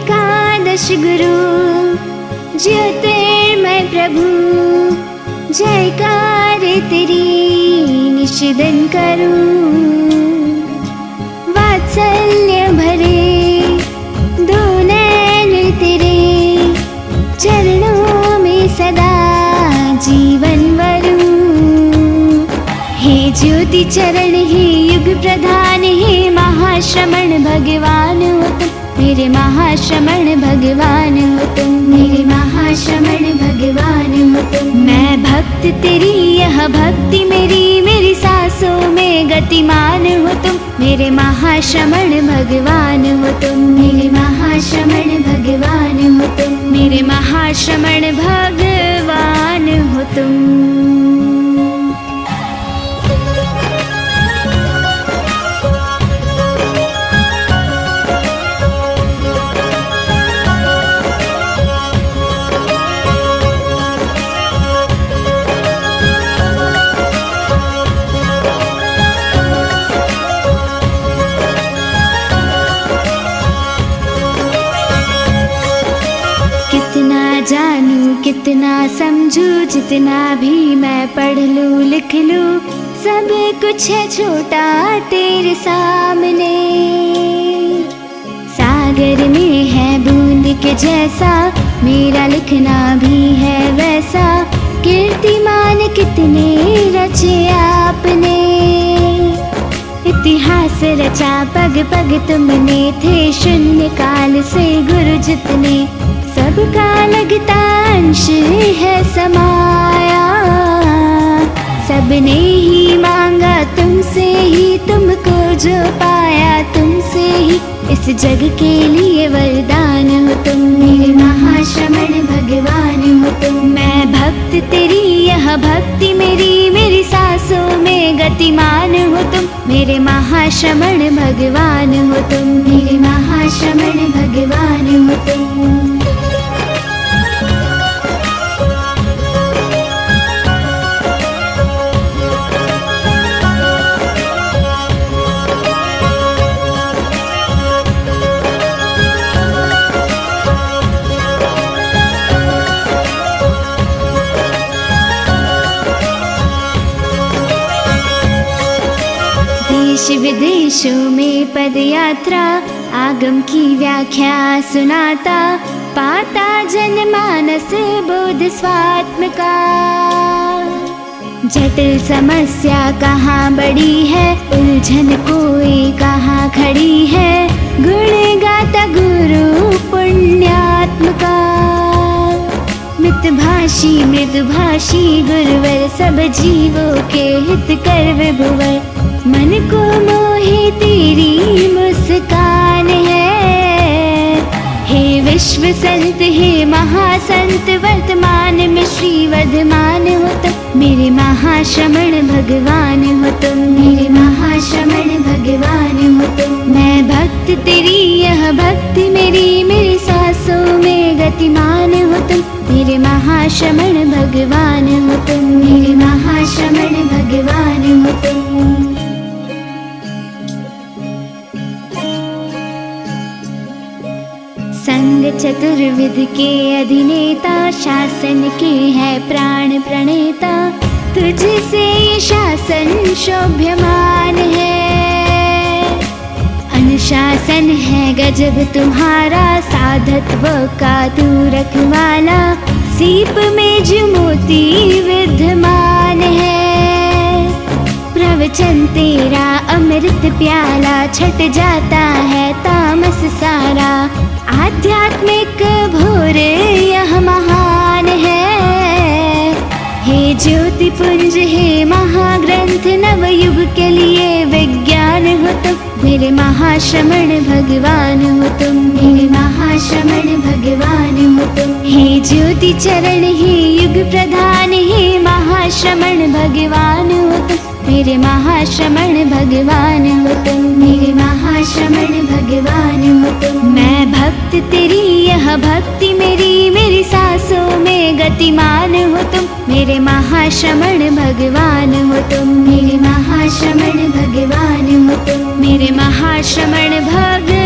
एकादश गुरु ज्योतिर्मय प्रभु, जयकार तेरी निशिदन करूं। वात्सल्य भरे दो नैन तेरे, चरणों में सदा जीवन वरूं। हे ज्योति चरण, हे युग प्रधान, हे महाश्रमण भगवान हो तुम, मेरे महाश्रमण भगवान हो तुम, मेरे महाश्रमण भगवान हो तुम। मैं भक्त तेरी, यह भक्ति मेरी, मेरी सांसों में गतिमान हो तुम, मेरे महाश्रमण भगवान हो तुम, मेरे महाश्रमण भगवान हो तुम, मेरे महाश्रमण भगवान हो तुम। जानू कितना समझू, जितना भी मैं पढ़ लूँ लिख लूँ, सब कुछ है छोटा तेरे सामने। सागर में है बूंद के जैसा, मेरा लिखना भी है वैसा, कीर्तिमान कितने रचे आपने। इतिहास रचा पग पग तुमने, थे शून्य काल से गुरु जितने, सबका लगता अंश है समाया। सबने ही मांगा तुमसे ही, तुमको जो पाया तुमसे ही, इस जग के लिए वरदान हो तुम, मेरे महाश्रमण भगवान हो तुम। मैं भक्त तेरी, यह भक्ति मेरी, मेरी सांसों में गतिमान हो तुम, मेरे महाश्रमण भगवान हो तुम, मेरे महाश्रमण भगवान हो तुम। देश विदेशों में पद यात्रा, आगम की व्याख्या सुनाता, पाता जनमानस बोध स्वात्म का। जटिल समस्या कहाँ बड़ी है, उलझन कोई कहाँ खड़ी है, गुण गाता गुरु पुण्यात्म का। मितभाषी मृदुभाषी गुरुवर, सब जीवों के हित कर विभुवर, मन को मोहे तेरी मुस्कान है। हे विश्व संत, हे महासंत, वर्तमान में श्री वर्धमान हो तुम, मेरे महाश्रमण भगवान हो तुम, मेरे महाश्रमण भगवान हो तुम। मैं भक्त तेरी, यह भक्ति मेरी, मेरी सांसों में गतिमान हो तुम, मेरे महाश्रमण भगवान हो तुम, मेरे महाश्रमण भगवान हो तुम। संग चतुर्विध के अधिनेता, शासन के है प्राण प्रणेता, तुझसे ये शासन शोभ्यमान है। अनुशासन है गजब तुम्हारा, साधत्व का तू रखवाला, सीप में जो मोती विद्यमान है। प्रवचन तेरा अमृत प्याला, छट जाता है तामस सारा, आध्यात्मिक भोर यह महान है। हे ज्योति पुंज, हे महाग्रंथ, नवयुग के लिए विज्ञान हो तुम, मेरे महाश्रमण भगवान हो तुम, मेरे महाश्रमण भगवान हो तुम। हे ज्योति चरण, हे युग प्रधान, हे महाश्रमण भगवान हो तुम, मेरे महाश्रमण भगवान हो तुम, मेरे महाश्रमण भगवान हो तुम। मैं भक्त तेरी, यह भक्ति मेरी, मेरी सांसों में गतिमान हो तुम, मेरे महाश्रमण भगवान हो तुम, मेरे महाश्रमण भगवान हो तुम, मेरे महाश्रमण भगवान।